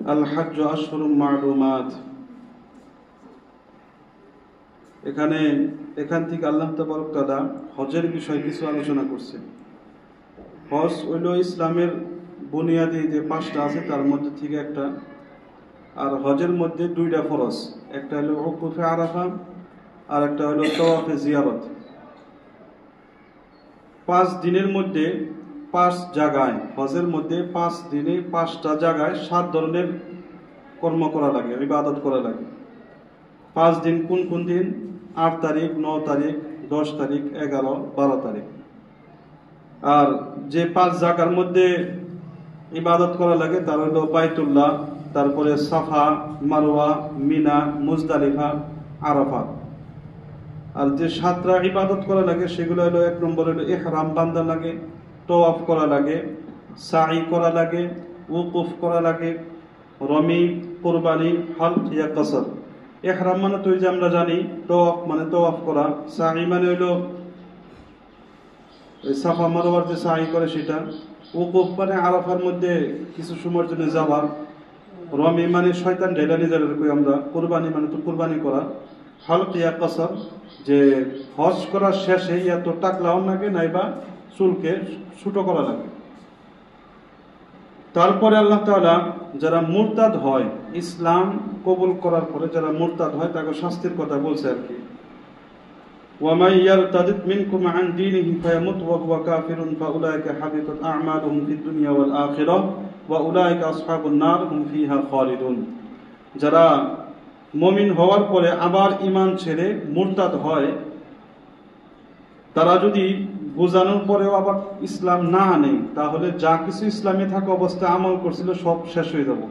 আল হজ্জ আশহুরুম মা'লুমাত। এখান থেকে আল্লাহ তাবারক ওয়া তাআলা হজের বিষয়ে কিছু আলোচনা করছে। হজ হইল ইসলামের বুনিয়াদি যে 5টা আছে তার মধ্যে থেকে একটা। আর হজের মধ্যে 2টা ফরজ, একটা হলো উকুফে আরাফা আর একটা হলো তাওয়াফে জিয়ারত। 5 দিনের মধ্যে 5 জায়গায়, হজের মধ্যে 5 দিনে 5টা জায়গায় 7 ধরনের কর্ম করা লাগে, ইবাদত করা লাগে। 5 দিন কোন কোন দিন? 8 তারিখ, 9 তারিখ, 10 তারিখ, 11, 12 তারিখ। আর যে 5 জায়গার মধ্যে ইবাদত করা লাগে তার হলো বাইতুল্লাহ, তারপরে সাফা, মারওয়া, মিনা, মুজদালিফা, আরাফা। আর যে 7টা ইবাদত করা লাগে সেগুলো হলো 1 নম্বর হলো ইহরাম বাঁধা লাগে, তাওয়াফ করা লাগে, সাই করা লাগে, উকুফ করা লাগে, রমি, কুরবানি, হজ ইয়া কসর। ইহরাম মানে তো যে আমরা জানি, তাওয়াফ মানে তাওয়াফ করা, সাই মানে হলো সাফা মারওয়ার যে সাই করে সেটা, উকুফ মানে আরাফার মধ্যে কিছু সময়ের জন্য যাওয়া, রমি মানে শয়তান ঢেলা নিজের কই আমরা, কুরবানি মানে তো কুরবানি করা, হলক ইয়া কসর যে হজ করার শেষে ইয়া তো টাকলাও লাগে নাইবা চুলকে ছোটো করা লাগে। তারপরে আল্লাহ তাআলা যারা মুরতাদ হয়, ইসলাম কবুল করার পরে যারা মুরতাদ হয় তাকে শাস্তির কথা বলছে আর কি। وَمَن يَرْتَدِدْ مِنكُمْ عَنْ دِينِهِ فَيَمُتْ وَهُوَ كَافِرٌ فَأُولَٰئِكَ حَبِطَتْ أَعْمَالُهُمْ فِي الدُّنْيَا وَالْآخِرَةِ وَأُولَٰئِكَ أَصْحَابُ النَّارِ هُمْ فِيهَا خَالِدُونَ। যারা মুমিন হওয়ার পরে আবার ঈমান ছেড়ে মুরতাদ হয়, তারা যদি বোঝানোর পরেও আবার ইসলাম না আনে তাহলে যা কিছু ইসলামে থাকা অবস্থায় আমল করছিল সব শেষ হয়ে যাবে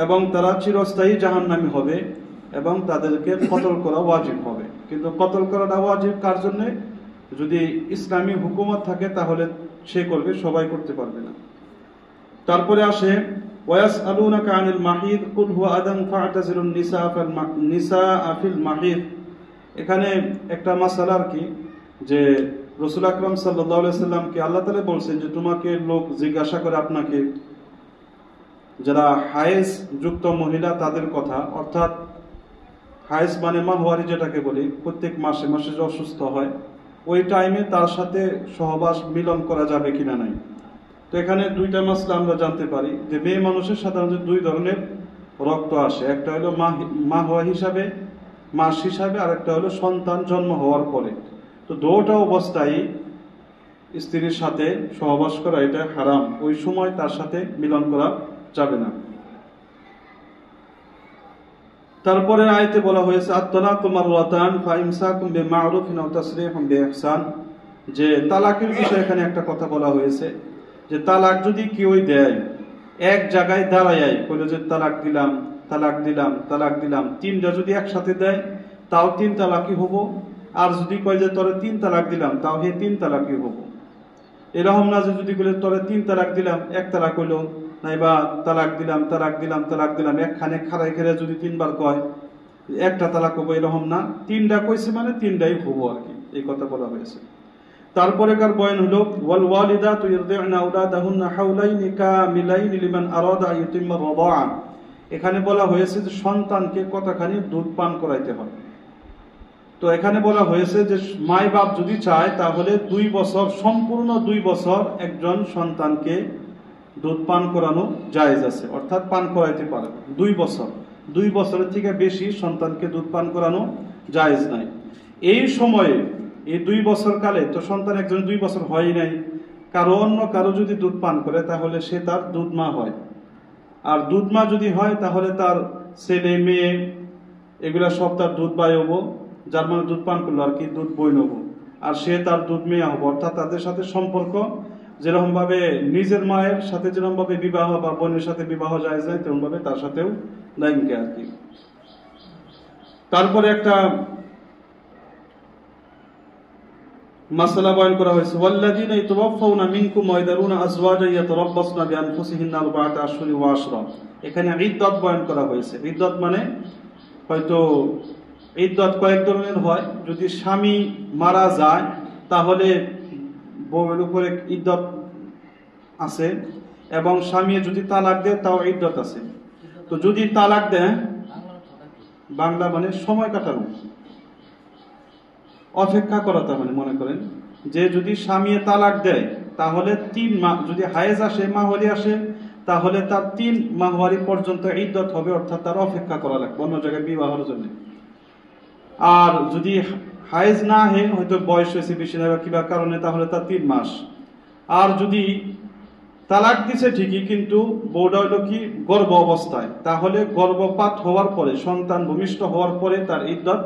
এবং তারা চিরস্থায়ী জাহান্নামী হবে এবং তাদেরকে কতল করা ওয়াজিব হবে। কিন্তু কতল করাটা ওয়াজিব কার জন্য? যদি ইসলামী হুকুমত থাকে তাহলে সে করবে, সবাই করতে পারবে না। তারপরে আসে ওয়াসআলুনাকা আনিল মাহিদ কুল হুয়া আদান ফা'তাজিলুন নিসাআ ফিল মাহিদ। এখানে একটা মাসালা আর কি, যে রাসূল আকরাম সাল্লাল্লাহু আলাইহি সাল্লামকে আল্লাহ তাআলা বলছেন যে তোমাকে লোক জিজ্ঞাসা করে আপনাকে, যারা হায়েজ যুক্ত মহিলা তাদের কথা, অর্থাৎ হায়েজ মানে মাহওয়ারি যেটাকে বলি, প্রত্যেক মাসে মাসে যে অসুস্থ হয় ওই টাইমে তার সাথে সহবাস মিলন করা যাবে কিনা নাই। তো এখানে 2টা মাসলা আমরা জানতে পারি যে মেয়ে মানুষের সাধারণত 2 ধরনের রক্ত আসে, একটা হলো মাহওয়া হিসাবে, মাস হিসাবে, আর একটা হলো সন্তান জন্ম হওয়ার পরে। তো দুটো অবস্থায় স্ত্রীর সাথে সহবাস করা এটা হারাম, ওই সময় তার সাথে মিলন করা যাবে না। তারপরে আয়াতে বলা হয়েছে আত-তালাকু মাররাতান ফাইমসাকুম বিমা'রুফিন আও তাসরিহুম বিইহসান, যে তালাকের বিষয়ে এখানে একটা কথা বলা হয়েছে যে তালাক যদি কেউই দেয়, এক জায়গায় দাঁড়ায় কইলো যে তালাক দিলাম তালাক দিলাম তালাক দিলাম, 3টা যদি একসাথে দেয় তাও 3 তালাকই হবো, আর যদি কয় যে তোরে 3 তালাক দিলাম তাও হে 3 তালাকই হবো। এরকম না যে যদি বলে তোরে 3 তালাক দিলাম 1 তালাক হইলো, নাইবা তালাক দিলাম তালাক দিলাম তালাক দিলাম একখানে খাড়াই খেলে যদি 3 বার কয় একটা তালাক হবো, এরকম না, 3টা কইছে মানে 3টাই হবো আর কি, এই কথা বলা হয়েছে। তারপরে কার বয়ান হলো ওয়াল ওয়ালিদাতু ইরদি'না আওলাদাহুন্না হাওলাইনি কামিলাইনি লিমান আরাদা আন ইউতিম্মা রাদা'a। এখানে বলা হয়েছে যে সন্তানকে কতখানি দুধ পান করাইতে হয়। তো এখানে বলা হয়েছে যে মাই বাপ যদি চায় তাহলে 2 বছর, সম্পূর্ণ 2 বছর একজন সন্তানকে দুধ পান করানো জায়েজ আছে, অর্থাৎ পান করাইতে পারে 2 বছর। 2 বছরের থেকে বেশি সন্তানকে দুধ পান করানো জায়েজ নাই। এই সময়ে এই 2 বছর কালে তো সন্তান একজন 2 বছর হয় নাই, অন্য কারো যদি দুধ পান করে তাহলে সে তার দুধ মা হয়। আর দুধ মা যদি হয় তাহলে তার ছেলে মেয়ে এগুলা সব তার দুধ বাই হবো, যার মানে দুধ পান করলো আর কি, দুধ বই নেব, আর সে তার দুধ মেয়ে হবো। অর্থাৎ তাদের সাথে সম্পর্ক যেরকম ভাবে নিজের মায়ের সাথে যেরকম ভাবে বিবাহ বা বোনের সাথে বিবাহ যায় যায় তেমন ভাবে তার সাথেও লাইনকে আর কি। তারপরে একটা মাসলা বয়ান করা হয়েছে ওয়াল্লাযীনা ইয়াতাওয়াফাউনা মিনকুম ওয়া ইয়াদারুনা আজওয়াজান ইয়াতারাব্বাসনা বিআনফুসিহিন্না আরবা'আতা আশহুরি ওয়া আশরা। এখানে ইদ্দত বয়ান করা হয়েছে। ইদ্দত মানে হয়তো ইদ্দত কয়েক ধরনের হয়, যদি স্বামী মারা যায় তাহলে বউয়ের উপরে ইদ্দত আছে, এবং স্বামী যদি তালাক দেয় তাও ইদ্যত আছে। তো যদি তালাক দেয়, বাংলা মানে সময় কাটানো, অপেক্ষা করা, তার মানে মনে করেন যে যদি স্বামী তালাক দেয় তাহলে 3 মাস, যদি হায়েজ আসে, মাহওয়ারি আসে, তাহলে তার 3 মাহওয়ারি পর্যন্ত ইদ্যত হবে, অর্থাৎ তার অপেক্ষা করা লাগবে অন্য জায়গায় বিবাহের জন্য। আর যদি হায়েজ না হে, হয়তো বয়স হয়েছে বেশি না কিংবা কারণে, তাহলে তার 3 মাস। আর যদি তালাক দিছে ঠিকই কিন্তু বউটা হইল কি গর্ভ অবস্থায়, তাহলে গর্ভপাত হওয়ার পরে, সন্তান ভূমিষ্ঠ হওয়ার পরে তার ইদ্যত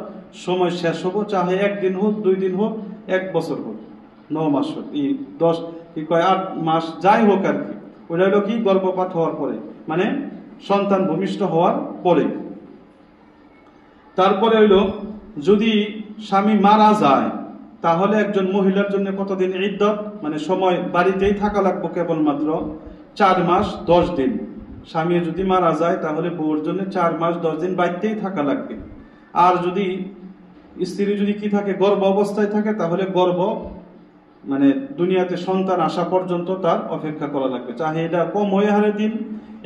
সময় শেষ হবো, চাহে 1 দিন হোক, 2 দিন হোক, 1 বছর হোক, 9 মাস হোক, 10 8 মাস, যাই হোক আর কি। ওইটা হলো কি গর্ভপাত হওয়ার পরে, মানে সন্তান ভূমিষ্ঠ হওয়ার পরে। তারপরে হইল যদি স্বামী মারা যায় তাহলে একজন মহিলার জন্য কতদিন ইদ্যত, মানে সময় বাড়িতেই থাকা লাগবে কেবলমাত্র 4 মাস 10 দিন। স্বামী যদি মারা যায় তাহলে বউর জন্য 4 মাস 10 দিন বাড়িতেই থাকা লাগবে। আর যদি স্ত্রী যদি কি থাকে, গর্ভ অবস্থায় থাকে, তাহলে গর্ভ মানে দুনিয়াতে সন্তান আসা পর্যন্ত তার অপেক্ষা করা লাগবে, চাহে এটা কম হয়ে হারে দিন,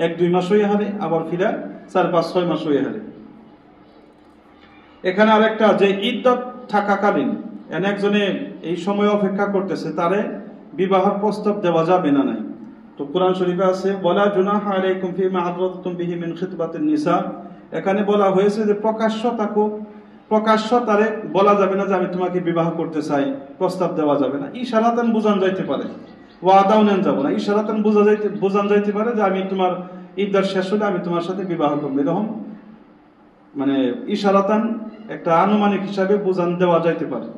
1-2 মাস হয়ে হারে, আবার ফিরা 4-5-6 মাস হয়ে হারে। এখানে আরেকটা যে ইদ্যত থাকাকালীন একজনে এই সময় অপেক্ষা করতেছে, তারে বিবাহের প্রস্তাব দেওয়া যাবে না নাই। তো কোরআন শরীফে আছে ওয়ালা জুনাহা আলাইকুম ফিমা আদরাতুম বিহি মিন খিতবাতিন নিসা। এখানে বলা হয়েছে যে প্রকাশ্য তারে বলা যাবে না যে আমি তোমাকে বিবাহ করতে চাই, প্রস্তাব দেওয়া যাবে না। ইশারাতান বুঝান যাইতে পারে, ওয়াদাও নেন যাব না, ইশারাতান বুঝান যাইতে পারে যে আমি তোমার ইদ্যত শেষ হলে আমি তোমার সাথে বিবাহ করবো, এরকম মানে ইশারাতান একটা আনুমানিক হিসাবে বুঝান দেওয়া যাইতে পারে।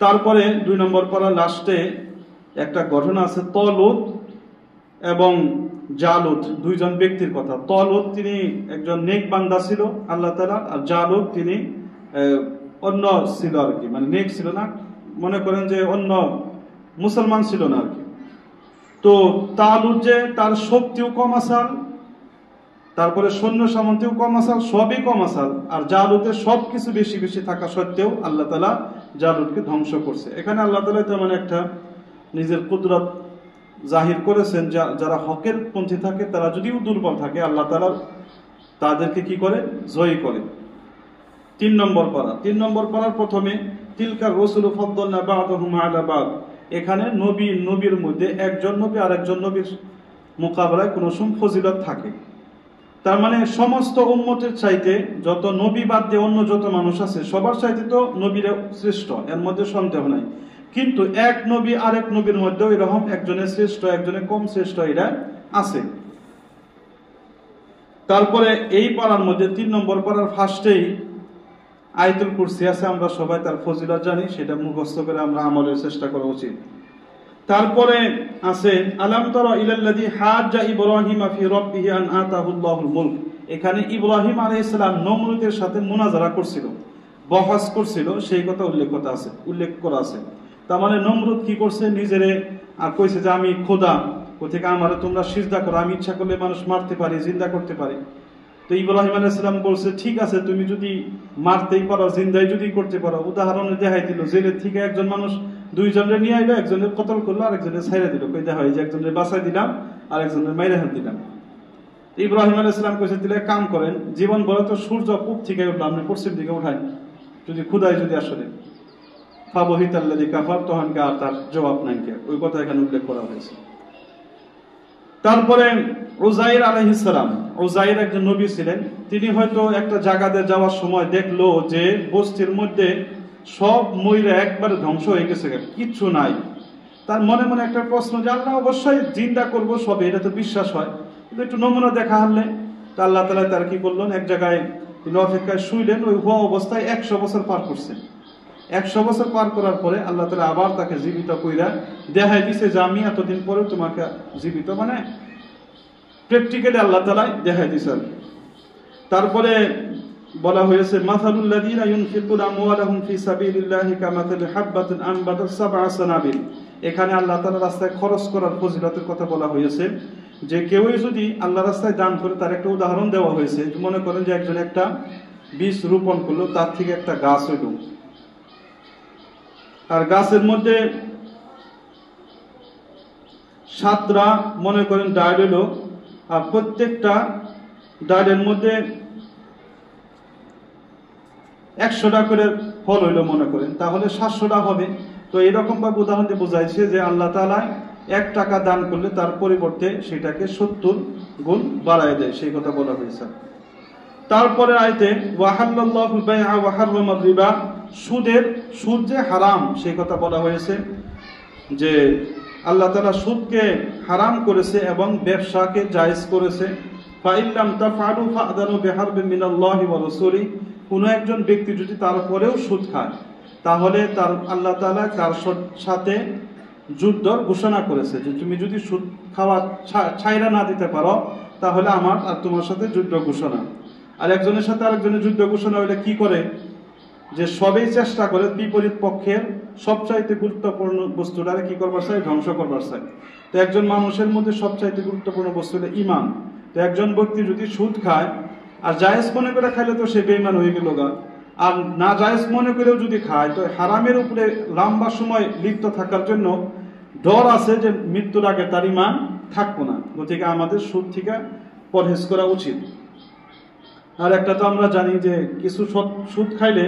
তারপরে 2 নম্বর পারা লাস্টে একটা ঘটনা আছে, তলুত এবং জালুত, 2 জন ব্যক্তির কথা। তলুত তিনি একজন নেক বান্দা ছিল আল্লাহ তাআলা, আর জালুত তিনি অন্য ছিল আর কি, মানে নেক ছিল না, মনে করেন যে অন্য মুসলমান ছিল না আর কি। তো তালুত যে তার শক্তিও কম আসাল, তারপরে সৈন্য সামন্তেও কম আসাল, সবই কম আসাল, আর জালুতের সবকিছু বেশি বেশি থাকা সত্ত্বেও আল্লাহ তাআলা জালুতকে ধ্বংস করছে। এখানে আল্লাহ তাআলা তেমন একটা নিজের কুদরত জাহির করেছেন, যারা হকের পন্থী থাকে তারা যদিও দুর্বল থাকে, আল্লাহ তাআলা তাদেরকে কি করে, জয়ী করে। 3 নম্বর পারার প্রথমে তিলকা রাসূলু ফাদ্দালনা বা'দাহুম আলা বা'দ। এখানে নবীর মধ্যে একজন নবী আর একজন নবীর মোকাবেলায় কোনো ফজিলত থাকে। তার মানে সমস্ত উম্মতের চাইতে, যত নবী বাদ দিয়ে অন্য যত মানুষ আছে সবার চাইতে তো নবীরা শ্রেষ্ঠ, এর মধ্যে সন্দেহ নাই। কিন্তু এক নবী আরেক নবীর মধ্যেও এরকম একজনের শ্রেষ্ঠ একজনের কম শ্রেষ্ঠ এরা আছে। তারপরে এই পারার মধ্যে 3 নম্বর পারার ফার্স্টেই আয়াতুল কুরসি আছে, আমরা সবাই তার ফজিলত জানি, সেটা মুখস্থ করে আমরা আমলের চেষ্টা করা উচিত। তারপরে আছে আলাম তারা ইলাল্লাযী হাজ্জা ইব্রাহিমা ফি রাব্বিহি আন আতাহুল্লাহুল মুলক। এখানে ইব্রাহিম আলাইহিস সালাম নমরুদের সাথে মুনাজারা করছিল, বহস করছিল, সেই কথা উল্লেখ করা আছে। তার মানে নমরুদ কি করছে, নিজেরে আর কইছে যে আমি খোদা, কোথেকে আমারে তোমরা সিজদা করো, আমি ইচ্ছা করলে মানুষ মারতে পারি, জিন্দা করতে পারি। তো ইব্রাহিম আলাইহিস সালাম বলছে ঠিক আছে, তুমি যদি মারতেই পারো, জিন্দাই যদি করতে পারো। উদাহরণে দেখাই দিল, জেলের থেকে একজন মানুষ 2 জনের নিয়ে আইলো, একজনের কতল করলো, আরেকজনের ছাইড়া দিল, কই দেখা হয় যে একজনের বাঁচাই দিলাম আর একজনের মাইরা হাত দিলাম। ইব্রাহিম আলাইহিস সালাম কইছে দিলে কাম করেন, জীবন বলে তো সূর্য পূব থেকে উঠলো, আপনি পশ্চিম দিকে উঠাই, যদি খুদাই যদি আসলে ফাবহিতাল্লাযী কাফার, তখন কে আর তার জবাব নাই, কে ওই কথা এখানে উল্লেখ করা হয়েছে। তারপরে উযাইর আলাইহিস সালাম, উযাইর একজন নবী ছিলেন, তিনি হয়তো একটা জায়গাতে যাওয়ার সময় দেখলো যে বস্তির মধ্যে সব ময়রা একবারে ধ্বংস হয়ে গেছে, কিচ্ছু নাই। তার মনে মনে একটা প্রশ্ন যে আল্লাহ অবশ্যই জিন্দা করবো সবে, এটা তো বিশ্বাস হয়, কিন্তু একটু নমুনা দেখা হলে। তো আল্লাহ তাআলা তার কি করলেন, এক জায়গায় তিনি অপেক্ষায় শুইলেন, ওই হওয়া অবস্থায় 100 বছর পার করছেন। 100 বছর পার করার পরে আল্লাহ তাআলা আবার তাকে জীবিত কইরা দেখাই দিছে যে আমি এতদিন পরে তোমাকে জীবিত, মানে প্র্যাকটিক্যালি আল্লাহ তাআলা দেখাই দিছে। তারপরে বলা হয়েছে মাসালুল লাযীনা ইউনফিকুনা আমওয়ালাহুম ফি সাবিলিল্লাহি কামাসালি হাববাতিন আনবাতাত সাবআ সানাবিল। এখানে আল্লাহ তাআলার রাস্তায় খরচ করার ফজিলতের কথা বলা হয়েছে, যে কেউই যদি আল্লাহর রাস্তায় দান করে, তার একটা উদাহরণ দেওয়া হয়েছে। মনে করেন যে একজন একটা বীজ রোপণ করলো, তার থেকে একটা গাছ হইল, আর গাছের মধ্যে 7টা মনে করেন ডাল হলো, আর প্রত্যেকটা ডালের মধ্যে 100টা করে ফল হইলো মনে করেন, তাহলে 700টা হবে। তো এরকম ভাবে উদাহরণ দিয়ে বোঝাইছে যে আল্লাহ তাআলা 1 টাকা দান করলে তার পরিবর্তে সেটাকে 70 গুণ বাড়ায় দেয়, সেই কথা বলা হয়েছে। তারপরে আয়াতে ওয়াহাল্লাল্লাহুল বাই'a ওয়া হাররামার রিবা, সুদ যে হারাম সেই কথা বলা হয়েছে, যে আল্লাহ তাআলা সুদকে হারাম করেছে এবং ব্যবসাকে জায়েজ করেছে। ফাইল্লাম তাফআলু ফা'দানু বিহারবিন মিনাল্লাহি ওয়া রাসূলি, কোন একজন ব্যক্তি যদি তারপরেও সুদ খায় তাহলে তার আল্লাহ তাআলা তার সাথে যুদ্ধ ঘোষণা করেছে, যে তুমি যদি সুদ খাওয়া ছাইরা না দিতে পারো তাহলে আমার আর তোমার সাথে যুদ্ধ ঘোষণা। আর একজনের সাথে আরেকজনের যুদ্ধ ঘোষণা হলে কি করে, যে সবেই চেষ্টা করে বিপরীত পক্ষের সবচাইতে গুরুত্বপূর্ণ বস্তুটারে কি করবার চাই, ধ্বংস করবার চাই। তো একজন মানুষের মধ্যে সবচাইতে গুরুত্বপূর্ণ বস্তু হলো ঈমান। তো একজন ব্যক্তি যদি সুদ খায় আর জায়েজ মনে করে খাইলে তো সে বেঈমান হয়ে গেল গা, আর না জায়েজ মনে করেও যদি খায় তো হারামের উপরে লম্বা সময় লিপ্ত থাকার জন্য ডর আছে যে মৃত্যুর আগে তার ঈমান থাকবো না। গতিকে আমাদের সুদ থেকে পরহেজ করা উচিত। আর একটা তো আমরা জানি যে কিছু সুদ খাইলে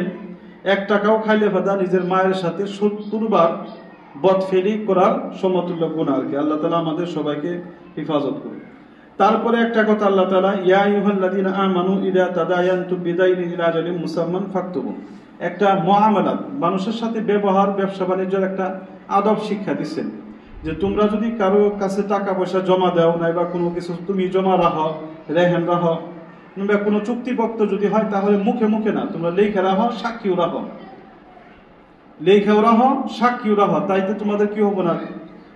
1 টাকাও খাইলে বাদা নিজের মায়ের সাথে 70 বার বদফেলি করার সমতুল্য গুনাহ আর কি। আল্লাহ তাআলা আমাদের সবাইকে হেফাজত করুন। তারপরে একটা কথা আল্লাহ তাআলা ইয়া আইয়ুহাল্লাযীনা আমানু ইযা তাদায়ানতুম বিদাইনিন ইলা আজালিন মুসাম্মান ফাকতুবু, একটা মুআমালাত মানুষের সাথে ব্যবহার ব্যবসা বাণিজ্যের একটা আদব শিক্ষা দিচ্ছেন, যে তোমরা যদি কারো কাছে টাকা পয়সা জমা দাও না বা কোনো কিছু তুমি জমা রাখো, রেহেন রাখো, কিংবা কোনো চুক্তিপত্র যদি হয় তাহলে মুখে মুখে না, তোমরা লেখা রাখো, সাক্ষীও রাখো, লেখাও রাখো, সাক্ষীও রাখো। তাইতে তোমাদের কি হবো না,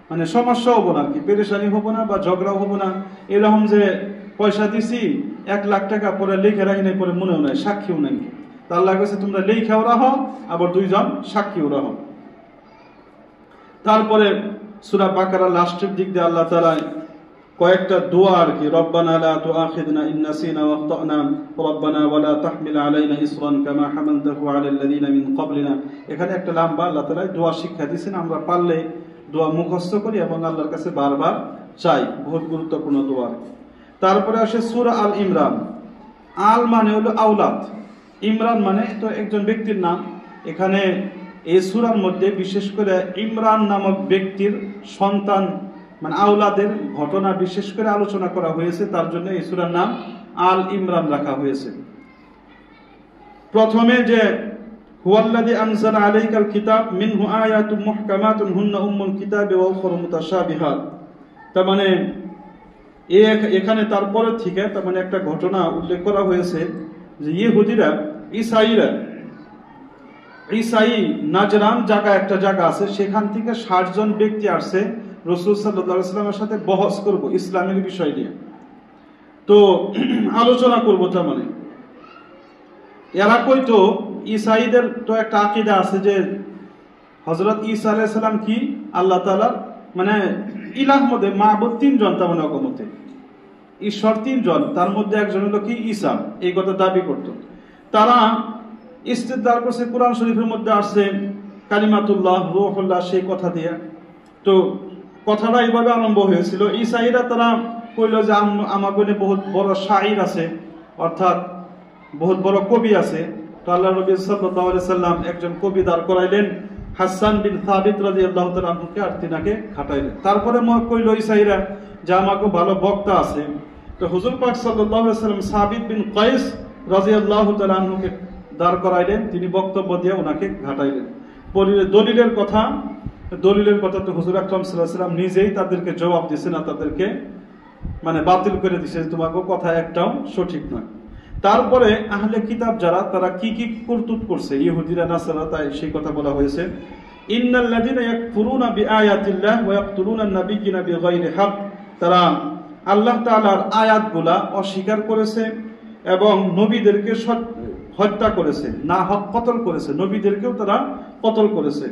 মানে সমস্যা হবো না, কি পেরেশানি হবো না বা ঝগড়াও হবো না। এরকম যে পয়সা দিছি 1 লাখ টাকা পরে লেখা রাখি নাই, পরে মনেও নাই, সাক্ষীও নাই। তা আল্লাহ কাছে তোমরা লেখাও রাখো, আবার 2 জন সাক্ষীও রাখো। তারপরে সূরা বাকারা লাস্টের দিক দিয়ে আল্লাহ তাআলা কয়েকটা দোয়া আর কি, রব্বানা লা তুআখিযনা ইন নাসিনা ওয়া আখতানা রব্বানা ওয়া লা তাহমিল আলাইনা ইসরান কামা হামালতাহু আলাল লাযিনা মিন ক্বাবলিনা। এখানে একটা লম্বা আল্লাহ তাআলা দোয়া শিক্ষা দিয়েছেন, আমরা পারলে দোয়া মুখস্থ করি এবং আল্লাহর কাছে বারবার চাই, বহুত গুরুত্বপূর্ণ দোয়া। তারপরে আসে সূরা আল ইমরান। আল মানে হলো আওলাদ, ইমরান মানে তো একজন ব্যক্তির নাম। এখানে এই সূরার মধ্যে বিশেষ করে ইমরান নামক ব্যক্তির সন্তান মানে আওলাদের ঘটনা বিশেষ করে আলোচনা করা হয়েছে, তার জন্য এই সূরার নাম আল ইমরান রাখা হয়েছে। প্রথমে যে হুয়াল্লাযী আনজালা আলাইকাল কিতাব মিনহু আয়াতুম মুহকামাতুন হুন্না উম্মুল কিতাবি ওয়া উখরা মুতাশাবিহাত, তার মানে এখানে তারপরে থেকে তার মানে একটা ঘটনা উল্লেখ করা হয়েছে যে ইহুদিরা ঈসাই নাজরান একটা জায়গা আছে, সেখান থেকে 60 জন ব্যক্তি আসছে রাসূল সাল্লাল্লাহু আলাইহি ওয়াসাল্লামের সাথে বহস করব ইসলামের বিষয় নিয়ে, তো আলোচনা করব। তার মানে এরা কইতো ঈসাইদের তো একটা আকীদা আছে যে হযরত ঈসা আলাইহিস সালাম কি আল্লাহ তাআলার মানে ইলাহ মধ্যে মাবুদ 3 জন, তার মানে অগমতে ঈশ্বর 3 জন, তার মধ্যে একজন হলো কি ঈসা, এই কথা দাবি করত। তারা ইস্তেদলাল করছে কোরআন শরীফের মধ্যে আসছে কালিমাতুল্লাহ রূহুল্লাহ, সেই কথা দিয়ে। তো কথাটা এইভাবে আরম্ভ হয়েছিল। ঈসাইরা তারা কইল যে আমার কাছে বহুত বড় শাইর আছে, অর্থাৎ বহুত বড় কবি আছে। তো আল্লাহ নবী সাল্লাল্লাহু আলাইহি সাল্লাম একজন কবি দাঁড় করাইলেন, হাসান বিন সাবিত রাদিয়াল্লাহু তাআলা আনহুকে, আর তিনাকে খাটাইলেন। তারপরে কইল ঈসাইরা যে আমাকে ভালো বক্তা আছে। তো হুজুর পাক সাল্লাল্লাহু আলাইহি সাল্লাম সাবিত বিন কায়েস রাদিয়াল্লাহু তাআলা আনহুকে দাঁড় করাইলেন, তিনি বক্তব্য দিয়ে ওনাকে ঘাটাইলেন। দলিলের কথা তো হুজুর আকরাম সাল্লাল্লাহু আলাইহি সাল্লাম নিজেই তাদেরকে জবাব দিয়েছেন, আর তাদেরকে মানে বাতিল করে দিয়েছেন, তোমাকে কথা একটাও সঠিক নয়। তারপরে আহলে কিতাব যারা, তারা কি কি করতুত করছে, ইহুদিরা নাসারা, তাই সেই কথা বলা হয়েছে। ইন্নাল্লাযীনা ইয়াকফুরুনা বিআয়াতিল্লাহ ওয়া ইয়াকতুলুনা আন-নাবিয়্যিনা বিগাইরি হক, তারা আল্লাহ তাআলার আয়াতগুলা অস্বীকার করেছে এবং নবীদেরকে হত্যা করেছে, না হক কতল করেছে, নবীদেরকেও তারা কতল করেছে।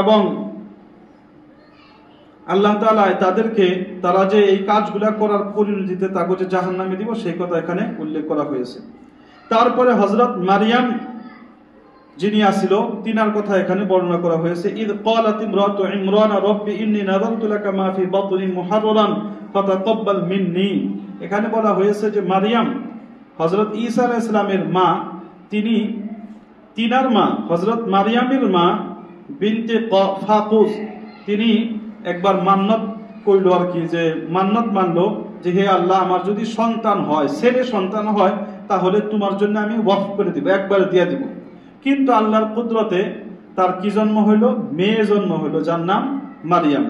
এবং আল্লাহ তাআলা তাদেরকে তারা যে এই কাজগুলা করার পরিণতিতে তাকে যে জাহান্নামে দিব, সেই কথা এখানে উল্লেখ করা হয়েছে। তারপরে হযরত মারিয়াম যিনি আসিল তিনার কথা এখানে বর্ণনা করা হয়েছে। ইদ ক্বালাত ইমরাতু ইমরান রাব্বি ইন্নী নাযারতু লাকা মা ফি বাতনি মুহাররারান ফাতাকাব্বাল মিন্নী। এখানে বলা হয়েছে যে মারিয়াম হযরত ঈসা আলাইহিস সালামের মা, তিনার মা হযরত মারিয়ামের মা বিনতে ফাকুস, তিনি একবার মান্নত কইল আর কি, যে মান্নত মানলো যে হে আল্লাহ, আমার যদি সন্তান হয়, ছেলে সন্তান হয়, তাহলে তোমার জন্য আমি ওয়াকফ করে দিব, একবারে দিয়ে দিব। কিন্তু আল্লাহর কুদরতে তার কি জন্ম হইল? মেয়ে জন্ম হইল, যার নাম মারিয়াম।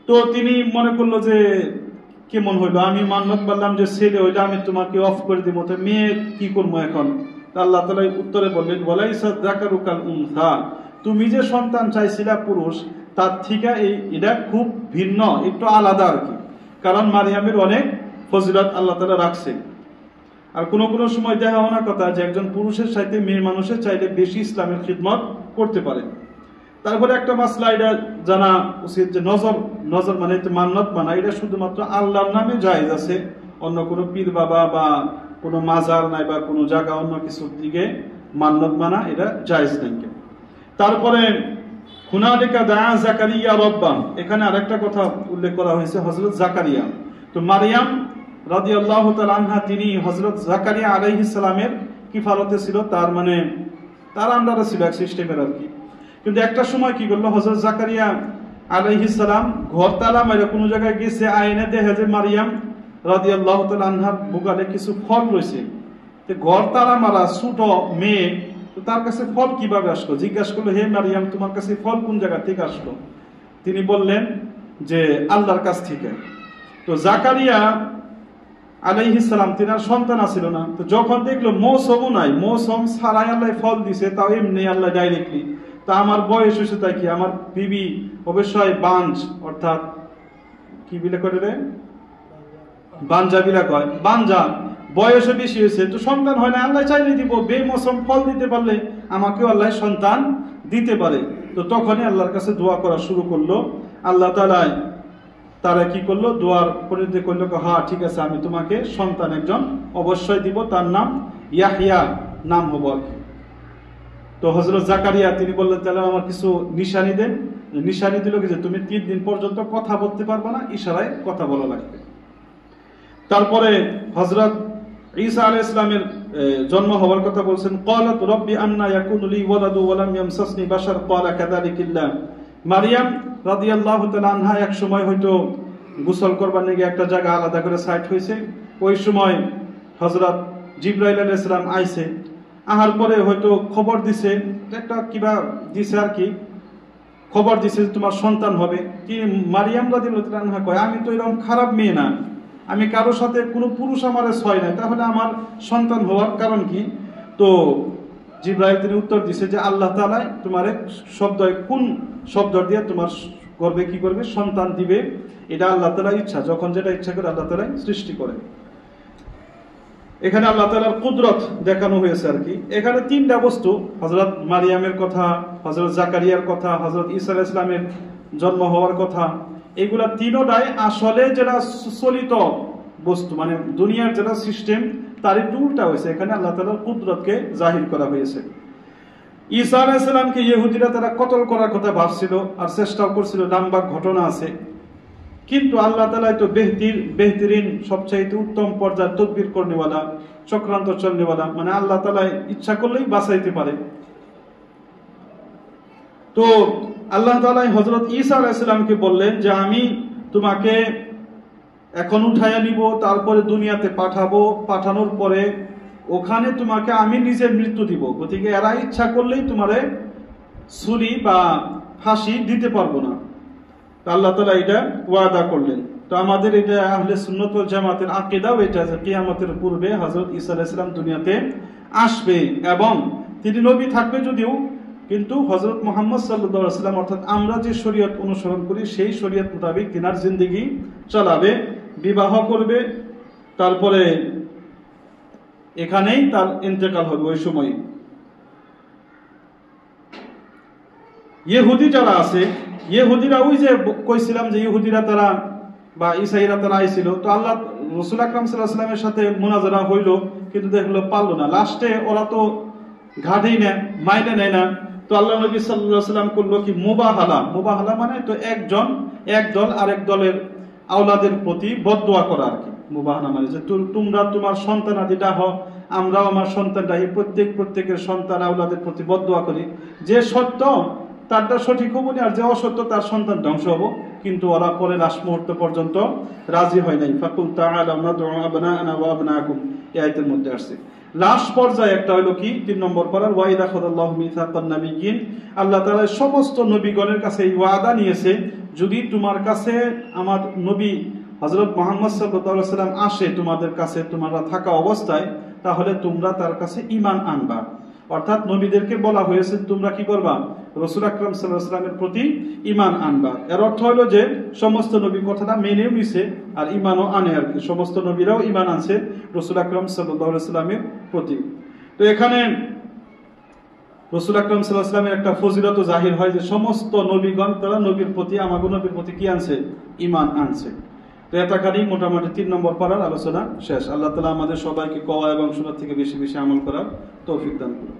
তো তিনি মনে করলো যে কেমন হইলো, আমি মান্নত বললাম যে ছেলে হইলে আমি তোমাকে অফ করে দিব, তো মেয়ে কি করবো এখন? আল্লাহ তাআলা উত্তরে বললেন ওয়ালাইসা যাকারু কাল উনসা, তুমি যে সন্তান চাইছিলা পুরুষ, তার থেকে এটা খুব ভিন্ন, একটু আলাদা আর কি। কারণ মারিয়ামের অনেক ফজিলত আল্লাহ তাআলা রাখছে। আর কোন কোন সময় দেখা হওয়ার কথা যে একজন পুরুষের সাথে মেয়ে মানুষের চাইলে বেশি ইসলামের খিদমত করতে পারে। তারপরে একটা মাসলা এটা জানা উচিত যে নজর মানে মান্নত মানা, এটা শুধুমাত্র আল্লাহর নামে জায়েজ আছে, অন্য কোনো পীর বাবা বা কোনো মাজার নাই বা কোনো জায়গা অন্য কিছুর দিকে মান্নত মানা এটা জায়েজ নেই। তারপরে হুনালিকা দাআ যাকারিয়া রাব্বাহ, এখানে আরেকটা কথা উল্লেখ করা হয়েছে হযরত যাকারিয়া। তো মারিয়াম রাদিয়াল্লাহু তাআলা আনহা তিনি হযরত যাকারিয়া আলাইহিস সালামের কিফালতে ছিল, তার মানে তার আন্ডারে ছিল এক সিস্টেমের আর কি। কিন্তু একটা সময় কি করলো, হযরত যাকারিয়া আলাইহিস সালাম ঘর তালা মাইরা কোনো জায়গায় গেছে, আয়না দেখে যে মারিয়াম রাদিয়াল্লাহু তাআলা আনহার বুকালে কিছু ফল রয়েছে। তো ঘর তালা মারা ছোট মেয়ে, তো তার কাছে ফল কিভাবে আসলো? জিজ্ঞাসা করলো, হে মারিয়াম, তোমার কাছে ফল কোন জায়গা থেকে আসলো? তিনি বললেন যে আল্লাহর কাছ থেকে। তো যাকারিয়া আলাইহিস সালাম তিনার সন্তান আছিল না, তো যখন দেখলো মৌসুমও নাই, মৌসুম ছাড়াই আল্লাহ ফল দিছে, তাও এমনি আল্লাহ ডাইরেক্টলি, তা আমার বয়স হয়েছে তাই কি, আমার বিবি অবশ্যই বাঞ্জ, অর্থাৎ কি বিলে করে রে, বাঞ্জা বিলা কয়, বাঞ্জা, বয়সে বেশি হয়েছে, তো সন্তান হয় না, আল্লাহ চাইলে দিব, বেমৌসুম ফল দিতে পারলে আমাকেও আল্লাহ সন্তান দিতে পারে। তো তখনই আল্লাহর কাছে দোয়া করা শুরু করলো। আল্লাহ তাআলা তারা কি করলো, দোয়ার পরিণতি করলো, হ্যাঁ ঠিক আছে, আমি তোমাকে সন্তান একজন অবশ্যই দিব, তার নাম ইয়াহইয়া নাম হবো আর কি। তো হযরত যাকারিয়া তিনি বললেন, তাহলে আমার কিছু নিশানি দেন। নিশানি দিল কি যে তুমি 3 দিন পর্যন্ত কথা বলতে পারবে না, ইশারায় কথা বলা লাগবে। তারপরে হযরত ঈসা আলাইহিস সালামের জন্ম হওয়ার কথা বলছেন, ক্বালাত রাব্বি আন্না ইয়াকুনু লি ওয়ালাদু ওয়া লাম ইয়ামসাসনি বাশার ক্বালা কাযালিকিল্লাহ। মারিয়াম রাদিয়াল্লাহু তাআলা আনহা এক সময় হয়তো গোসল করবার নিয়ে একটা জায়গা আলাদা করে সাইট হয়েছে, ওই সময় হযরত জিবরাইল আলাইহিস সালাম আইছে, আহার পরে হয়তো খবর দিছে, একটা কিবা দিছে আর কি, খবর দিছে তোমার সন্তান হবে। কি মারিয়াম রাদিয়াল্লাহু তাআলা আনহা কয়, আমি তো এরকম খারাপ মেয়ে না, আমি কারো সাথে কোনো পুরুষ আমারে ছয় নাই, তাহলে আমার সন্তান হওয়ার কারণ কি? তো জিবরাইল তিনি উত্তর দিছে যে আল্লাহ তাআলা তোমারে শব্দ, কোন শব্দ দিয়ে তোমার গর্ভে কি করবে, সন্তান দিবে, এটা আল্লাহ তাআলার ইচ্ছা, যখন যেটা ইচ্ছা করে আল্লাহ তাআলা সৃষ্টি করে। এখানে আল্লাহ তাআলার কুদরত দেখানো হয়েছে আর কি। এখানে 3টা বস্তু, হযরত মারিয়ামের কথা, হযরত যাকারিয়ার কথা, হযরত ঈসা আলাইহিস সালামের জন্ম হওয়ার কথা, এগুলা তিনটাই আসলে যেটা চলিত বস্তু, মানে দুনিয়ার যেটা সিস্টেম তার একটু উল্টা হয়েছে। এখানে আল্লাহ তাআলার কুদরতকে জাহির করা হয়েছে। ঈসা আলাইহিস সালামকে ইহুদিরা তারা কতল করার কথা ভাবছিল আর চেষ্টাও করছিল, লম্বা ঘটনা আছে। কিন্তু আল্লাহ তাআলা তো বেহতরিন, সবচাইতে উত্তম পর্যায়ের তদবির করনেওয়ালা, চক্রান্ত চলনেওয়ালা, মানে আল্লাহ তাআলা ইচ্ছা করলেই বাঁচাইতে পারে। তো আল্লাহ তাআলা হযরত ঈসা আলাইহিস সালামকে বললেন যে আমি তোমাকে এখন উঠাইয়া নিব, তারপরে দুনিয়াতে পাঠাবো, পাঠানোর পরে ওখানে তোমাকে আমি নিজে মৃত্যু দিব, গতিকে এরা ইচ্ছা করলেই তোমারে ছুরি বা ফাঁসি দিতে পারবো না। তো আল্লাহ তাআলা এটা ওয়াদা করলেন। তো আমাদের এটা আহলে সুন্নাত ওয়াল জামাতের আকীদাও এটা যে কিয়ামতের পূর্বে হযরত ঈসা আলাইহিস সালাম দুনিয়াতে আসবে এবং তিনি নবী থাকবে যদিও, কিন্তু হযরত মুহাম্মদ সাল্লাল্লাহু আলাইহি ওয়াসাল্লাম অর্থাৎ আমরা যে শরীয়ত অনুসরণ করি সেই শরীয়ত মোতাবেক তিনার জিন্দেগি চালাবে, বিবাহ করবে, তারপরে এখানেই তার ইন্তেকাল হবে। ওই সময় ইহুদি যারা আছে, ইহুদিরা ওই যে কইছিলাম যে ইহুদিরা তারা বা ঈসাইরা তারা আইছিল, তো আল্লাহ রাসূল আকরাম সাল্লাল্লাহু আলাইহি ওয়াসাল্লামের সাথে মুনাজারা হইল, কিন্তু দেখলো পারলো না। লাস্টে ওরা তো ঘাটেই না, মাইনে নেয় না। তো আল্লাহ নবী সাল্লাল্লাহু আলাইহি সাল্লাম করলো কি মুবাহালা। মুবাহালা মানে তো এক দল আরেক দলের আওলাদের প্রতি বদদোয়া করা আর কি। মুবাহালা মানে যে তোমরা তোমার সন্তানাদিটা হও, আমরাও আমার সন্তানটা, এই প্রত্যেকের সন্তান আওলাদের প্রতি বদদোয়া করি, যে সত্য তারটা সঠিক হবো না, আর যে অসত্য তার সন্তান ধ্বংস হবো। কিন্তু ওরা পরে লাস্ট মুহূর্ত পর্যন্ত রাজি হয় নাই। ফাকুল তাআলাউ নাদউ আবনাআনা ওয়া আবনাআকুম, এই আয়াতের মধ্যে আসছে। লাস্ট পর্যায়ে একটা হলো কি 3 নম্বর পারার ওয়াইদা খাদাল্লাহু মিসাকান নাবিয়্যিন, আল্লাহ তাআলা সমস্ত নবীগণের কাছে এই ওয়াদা নিয়েছে, যদি তোমার কাছে আমার নবী হযরত মুহাম্মদ সাল্লাল্লাহু আলাইহি ওয়াসাল্লাম আসে তোমাদের কাছে, তোমরা থাকা অবস্থায়, তাহলে তোমরা তার কাছে ঈমান আনবা। অর্থাৎ নবীদেরকে বলা হয়েছে তোমরা কি করবা, রাসূল আকরাম সাল্লাল্লাহু আলাইহি ওয়াসাল্লামের প্রতি ঈমান আনবা। এর অর্থ হলো যে সমস্ত নবী কথাটা মেনেও নিছে আর ঈমানও আনে আর কি। সমস্ত নবীরাও ঈমান আনছে রাসূল আকরাম সাল্লাল্লাহু আলাইহি ওয়াসাল্লামের প্রতি। তো এখানে রাসূল আকরাম সাল্লাল্লাহু আলাইহি ওয়াসাল্লামের একটা ফজিলত জাহির হয় যে সমস্ত নবীগণ তারা নবীর প্রতি, আমাগো নবীর প্রতি কি আনছে, ঈমান আনছে। তো এতখানি মোটামুটি 3 নম্বর পারার আলোচনা শেষ। আল্লাহ তাআলা আমাদের সবাইকে কওয়া এবং শোনার থেকে বেশি বেশি আমল করার তৌফিক দান করুন।